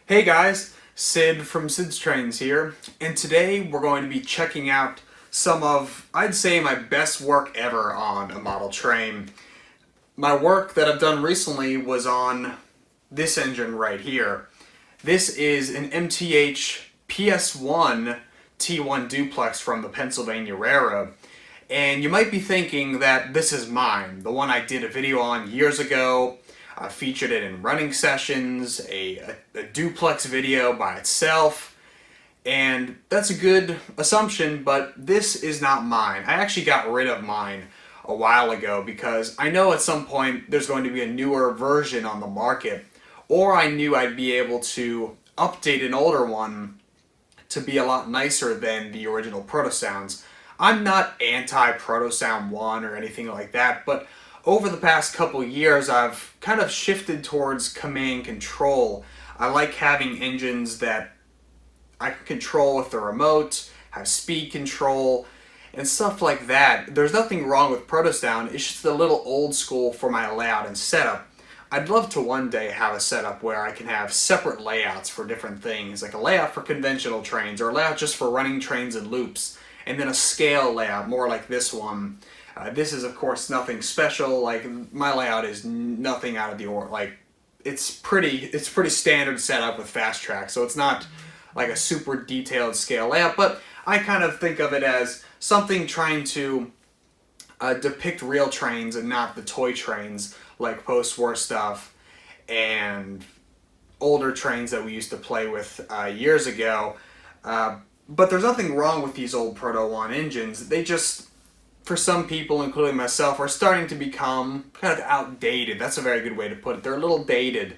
Hey guys, Sid from Sid's Trains here, and today we're going to be checking out some of, I'd say, my best work ever on a model train. My work that I've done recently was on this engine right here. This is an MTH PS1 T1 duplex from the Pennsylvania Railroad. And you might be thinking that this is mine, the one I did a video on years ago. I featured it in running sessions, a duplex video by itself, and that's a good assumption, but this is not mine. I actually got rid of mine a while ago because I know at some point there's going to be a newer version on the market, or I knew I'd be able to update an older one to be a lot nicer than the original Proto Sounds. I'm not anti-Proto Sound 1 or anything like that, but over the past couple years, I've kind of shifted towards command control. I like having engines that I can control with the remote, have speed control, and stuff like that. There's nothing wrong with Proto Sound, it's just a little old school for my layout and setup. I'd love to one day have a setup where I can have separate layouts for different things, like a layout for conventional trains, or a layout just for running trains and loops, and then a scale layout, more like this one. This is, of course, nothing special. Like, my layout is nothing out of the ordinary. Like, it's pretty standard setup with fast track, so it's not like a super detailed scale layout. But I kind of think of it as something trying to depict real trains and not the toy trains like post-war stuff and older trains that we used to play with years ago. But there's nothing wrong with these old Proto 1 engines. They just, for some people, including myself, are starting to become kind of outdated. That's a very good way to put it. They're a little dated.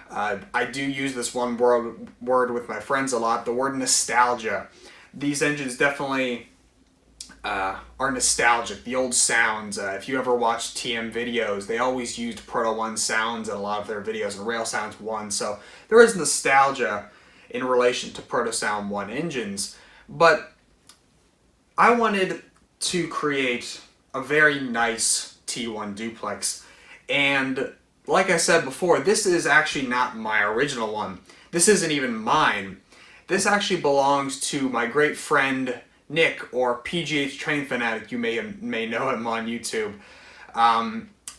I do use this one word with my friends a lot, the word nostalgia. These engines definitely are nostalgic, the old sounds. If you ever watched TM videos, they always used Proto 1 sounds in a lot of their videos, and Rail Sounds 1, so there is nostalgia in relation to Proto Sound 1 engines. But I wanted to create a very nice T1 duplex, and like I said before, this is actually not my original one. This isn't even mine. This actually belongs to my great friend Nick, or PGH Train Fanatic. You may know him on YouTube.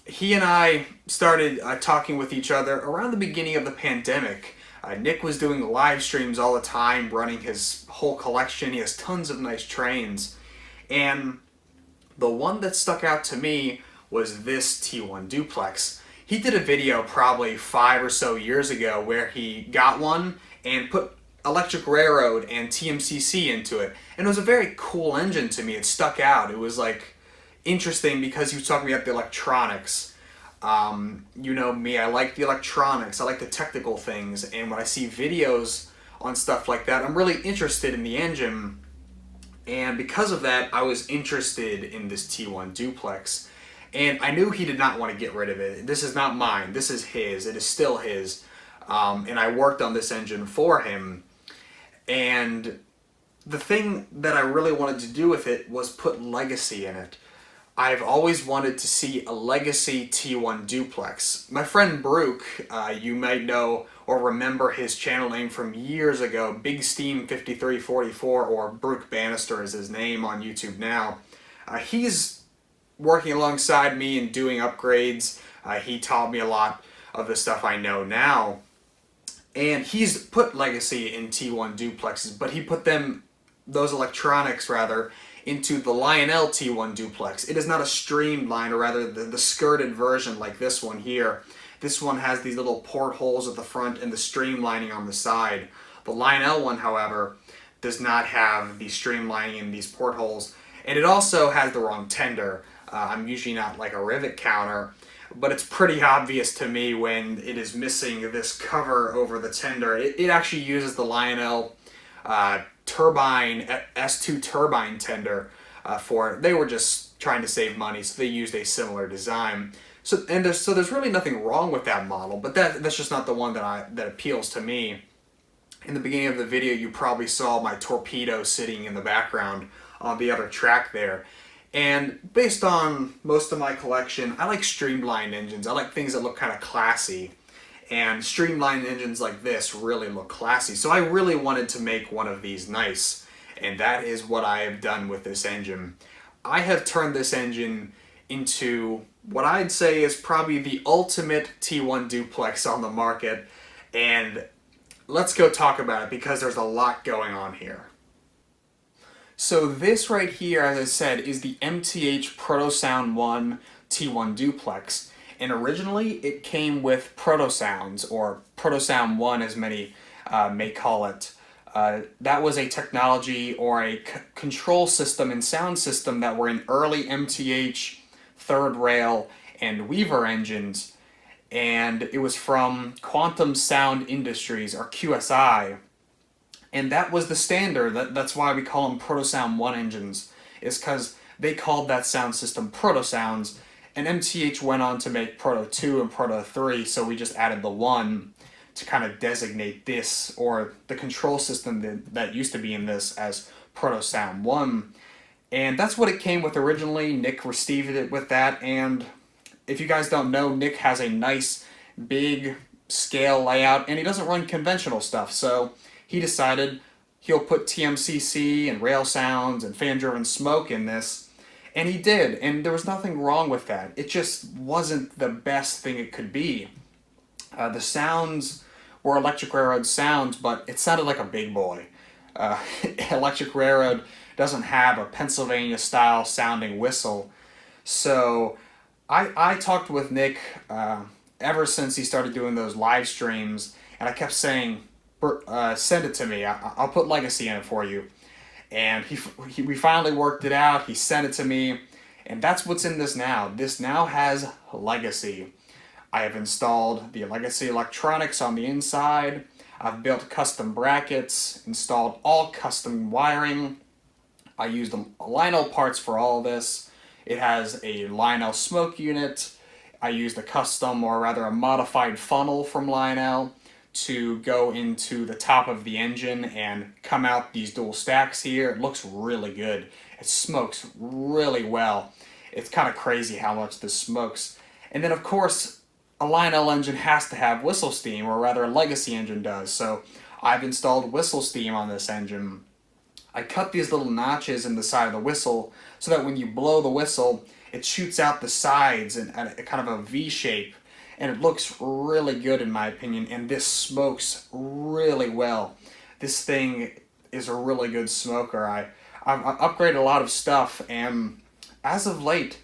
He and I started talking with each other around the beginning of the pandemic. Nick was doing live streams all the time, running his whole collection. He has tons of nice trains. And the one that stuck out to me was this T1 duplex. He did a video probably 5 or so years ago where he got one and put Electric Railroad and TMCC into it. And it was a very cool engine to me. It stuck out. It was like interesting because he was talking about the electronics. You know me, I like the electronics, I like the technical things, and when I see videos on stuff like that, I'm really interested in the engine, and because of that, I was interested in this T1 duplex, and I knew he did not want to get rid of it. This is not mine, this is his, it is still his, and I worked on this engine for him, and the thing that I really wanted to do with it was put legacy in it. I've always wanted to see a legacy T1 duplex. My friend Brooke, you might know or remember his channel name from years ago, Big Steam 5344, or Brooke Bannister is his name on YouTube now. He's working alongside me and doing upgrades. He taught me a lot of the stuff I know now. And he's put legacy in T1 duplexes, but he put those electronics rather, into the Lionel T1 duplex. It is not a streamlined, or rather the skirted version like this one here. This one has these little portholes at the front and the streamlining on the side. The Lionel one, however, does not have the streamlining in these portholes, and it also has the wrong tender. I'm usually not like a rivet counter, but it's pretty obvious to me when it is missing this cover over the tender. It actually uses the Lionel turbine, S2 turbine tender for it. They were just trying to save money, so they used a similar design. So there's really nothing wrong with that model, but that's just not the one that appeals to me. In the beginning of the video, you probably saw my torpedo sitting in the background on the other track there. And based on most of my collection, I like streamlined engines. I like things that look kind of classy. and streamlined engines like this really look classy. So I really wanted to make one of these nice, and that is what I have done with this engine. I have turned this engine into what I'd say is probably the ultimate T1 duplex on the market, and let's go talk about it because there's a lot going on here. So this right here, as I said, is the MTH ProtoSound 1 T1 duplex. And originally it came with ProtoSounds, or ProtoSound 1 as many may call it. That was a technology or a control system and sound system that were in early MTH, Third Rail, and Weaver engines. And it was from Quantum Sound Industries, or QSI. And that was the standard. That's why we call them ProtoSound 1 engines, is because they called that sound system ProtoSounds, and MTH went on to make Proto 2 and Proto 3, so we just added the 1 to kind of designate this, or the control system that used to be in this, as ProtoSound 1. And that's what it came with originally. Nick received it with that, and if you guys don't know, Nick has a nice big scale layout, and he doesn't run conventional stuff, so he decided he'll put TMCC and rail sounds and fan-driven smoke in this, and he did, and there was nothing wrong with that. It just wasn't the best thing it could be. The sounds were Electric Railroad sounds, but it sounded like a big boy. Electric Railroad doesn't have a Pennsylvania-style sounding whistle, so I talked with Nick ever since he started doing those live streams, and I kept saying, send it to me. I'll put Legacy in it for you. And we finally worked it out. He sent it to me, and that's what's in this now. This now has Legacy. I have installed the Legacy electronics on the inside. I've built custom brackets, installed all custom wiring. I used Lionel parts for all this. It has a Lionel smoke unit. I used a custom, or rather a modified funnel from Lionel to go into the top of the engine and come out these dual stacks here. It looks really good. It smokes really well. It's kind of crazy how much this smokes. And then of course, a Lionel engine has to have whistle steam, or rather a Legacy engine does. So I've installed whistle steam on this engine. I cut these little notches in the side of the whistle so that when you blow the whistle, it shoots out the sides in a kind of a V shape. And it looks really good in my opinion, and this smokes really well. This thing is a really good smoker. I've upgraded a lot of stuff, and as of late,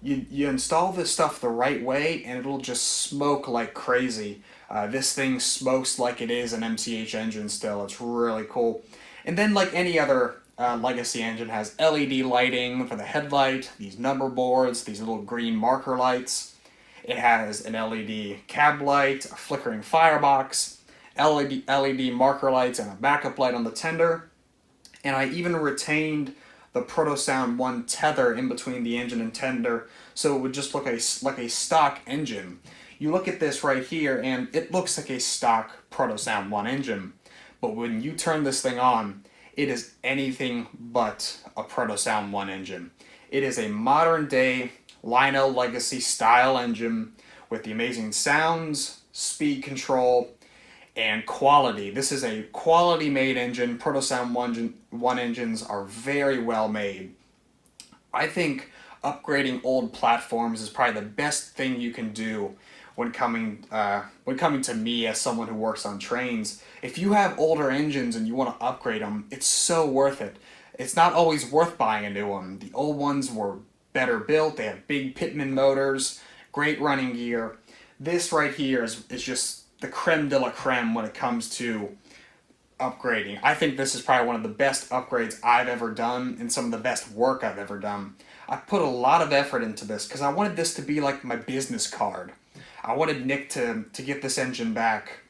you install this stuff the right way, and it'll just smoke like crazy. This thing smokes like it is an MTH engine still. It's really cool. And then, like any other Legacy engine, has LED lighting for the headlight, these number boards, these little green marker lights. It has an LED cab light, a flickering firebox, LED marker lights, and a backup light on the tender. And I even retained the ProtoSound 1 tether in between the engine and tender, so it would just look like a stock engine. You look at this right here, and it looks like a stock ProtoSound 1 engine. But when you turn this thing on, it is anything but a ProtoSound 1 engine. It is a modern-day Lionel Legacy style engine with the amazing sounds, speed control, and quality. This is a quality made engine. ProtoSound 1 engines are very well made. I think upgrading old platforms is probably the best thing you can do when coming to me as someone who works on trains. If you have older engines and you want to upgrade them, it's so worth it. It's not always worth buying a new one. The old ones were better built. They have big Pitman motors, great running gear. This right here is just the creme de la creme when it comes to upgrading. I think this is probably one of the best upgrades I've ever done, and some of the best work I've ever done. I put a lot of effort into this because I wanted this to be like my business card. I wanted Nick to get this engine back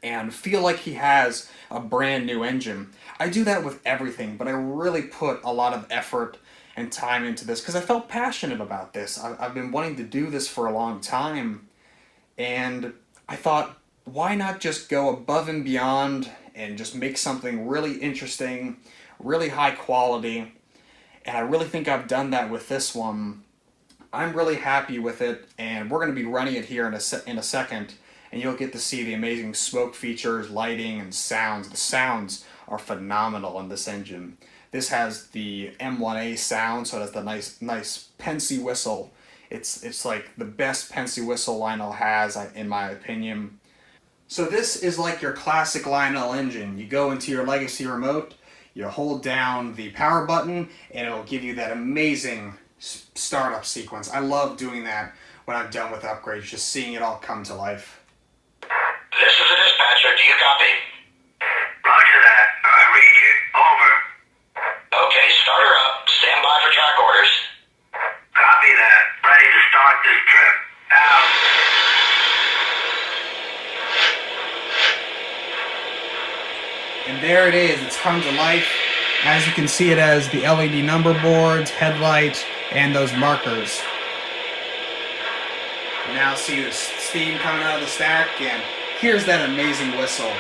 and feel like he has a brand new engine. I do that with everything, but I really put a lot of effort and time into this because I felt passionate about this. I've been wanting to do this for a long time, and I thought, why not just go above and beyond and just make something really interesting, really high quality, and I really think I've done that with this one. I'm really happy with it, and we're going to be running it here in a second, and you'll get to see the amazing smoke features, lighting, and sounds. The sounds are phenomenal in this engine. This has the M1A sound, so it has the nice Pensy whistle. It's like the best Pensy whistle Lionel has, in my opinion. So this is like your classic Lionel engine. You go into your Legacy remote, you hold down the power button, and it'll give you that amazing startup sequence. I love doing that when I'm done with upgrades, just seeing it all come to life. This is the dispatcher. Do you copy? Roger that. I read you. Over. Okay, start her up. Stand by for track orders. Copy that. Ready to start this trip. Out. And there it is. It's come to life. As you can see, it has the LED number boards, headlight, and those markers. You now see the steam coming out of the stack, and here's that amazing whistle.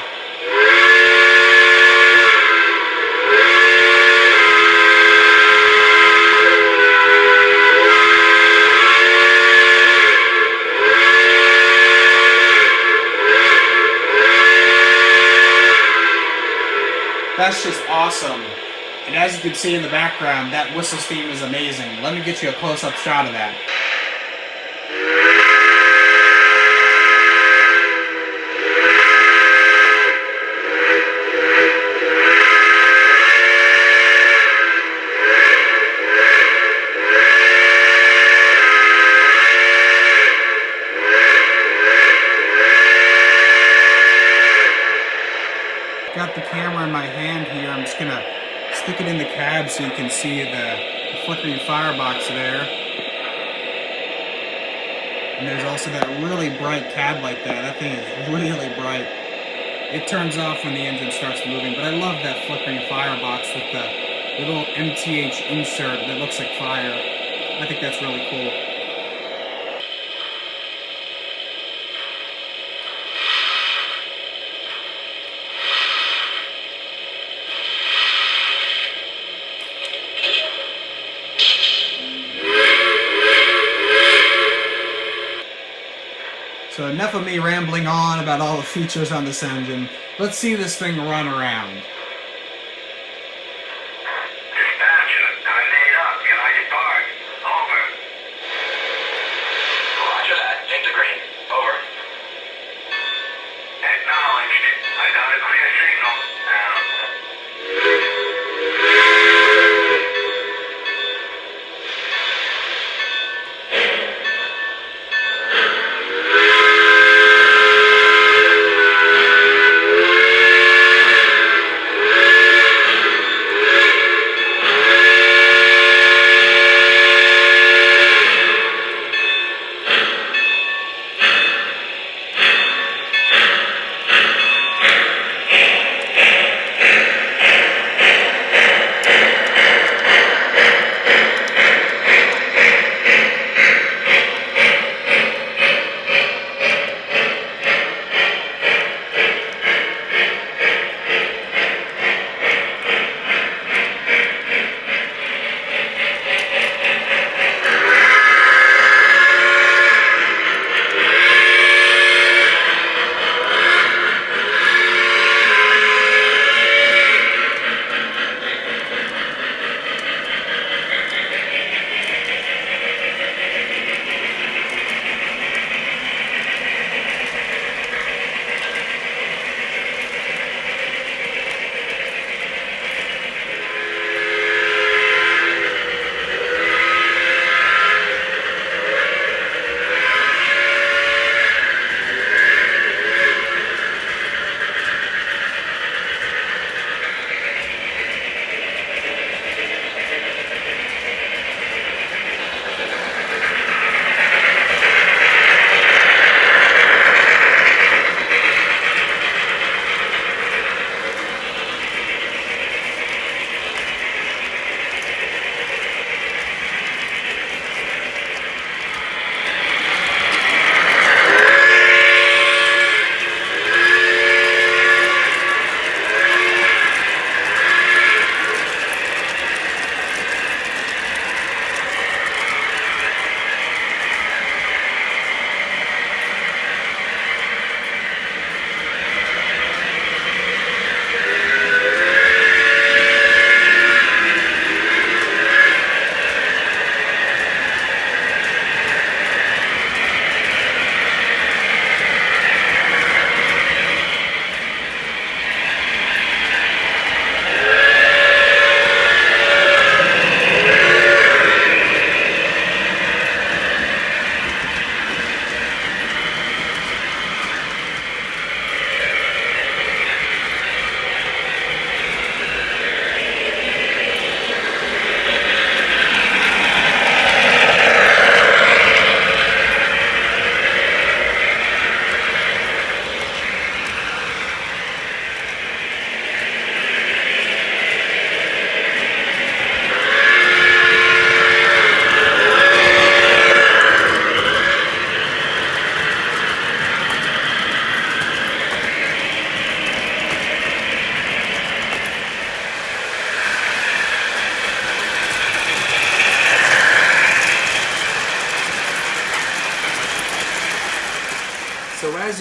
That's just awesome. And as you can see in the background, that whistle steam is amazing. Let me get you a close-up shot of that. Got the camera in my hand here. I'm just gonna stick it in the cab so you can see the flickering firebox there. And there's also that really bright cab light there. That thing is really bright. It turns off when the engine starts moving, but I love that flickering firebox with the little MTH insert that looks like fire. I think that's really cool. So enough of me rambling on about all the features on this engine. Let's see this thing run around. Dispatcher, I'm made up. Can I depart? Over. Roger that. Take the green. Over. Acknowledged. I got a clear signal. Out.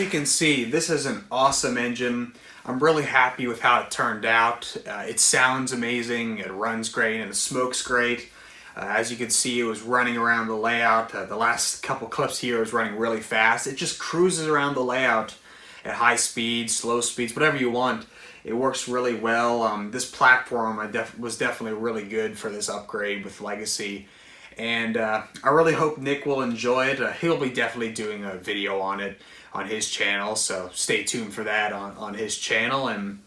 as you can see, this is an awesome engine. I'm really happy with how it turned out. It sounds amazing, it runs great, and it smokes great. As you can see, it was running around the layout. The last couple clips here was running really fast. It just cruises around the layout at high speeds, slow speeds, whatever you want. It works really well. This platform was definitely really good for this upgrade with Legacy. And I really hope Nick will enjoy it. He'll be definitely doing a video on it on his channel, so stay tuned for that on his channel. And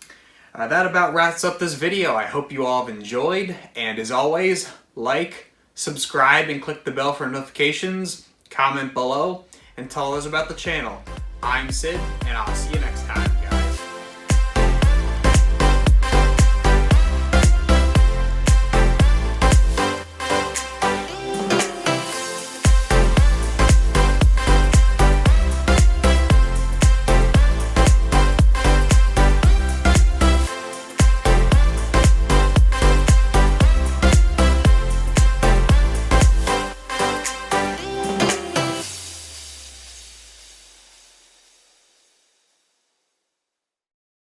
that about wraps up this video. I hope you all have enjoyed, and as always, like, subscribe, and click the bell for notifications. Comment below and tell us about the channel. I'm Sid, and I'll see you next time.